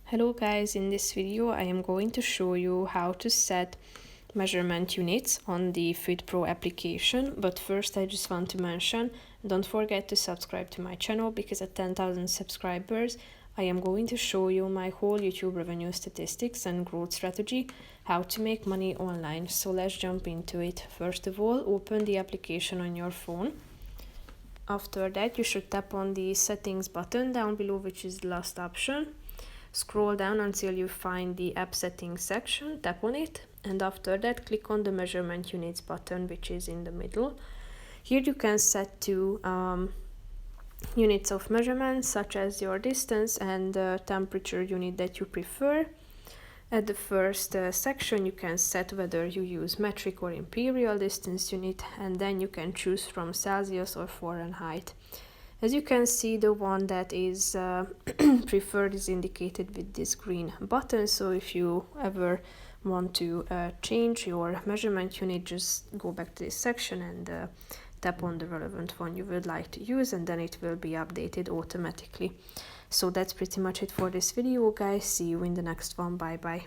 Hello guys, in this video I am going to show you how to set measurement units on the FitPro application, but first I just want to mention, don't forget to subscribe to my channel because at 10,000 subscribers I am going to show you my whole YouTube revenue statistics and growth strategy, how to make money online. So let's jump into it. First of all, open the application on your phone. After that you should tap on the settings button down below, which is the last option. Scroll down until you find the app settings section, tap on it, and after that click on the measurement units button, which is in the middle. Here you can set two units of measurement, such as your distance and the temperature unit that you prefer. At the first section you can set whether you use metric or imperial distance unit, and then you can choose from Celsius or Fahrenheit. As you can see, the one that is preferred is indicated with this green button, so if you ever want to change your measurement unit, just go back to this section and tap on the relevant one you would like to use, and then it will be updated automatically. So that's pretty much it for this video, guys. See you in the next one. Bye bye.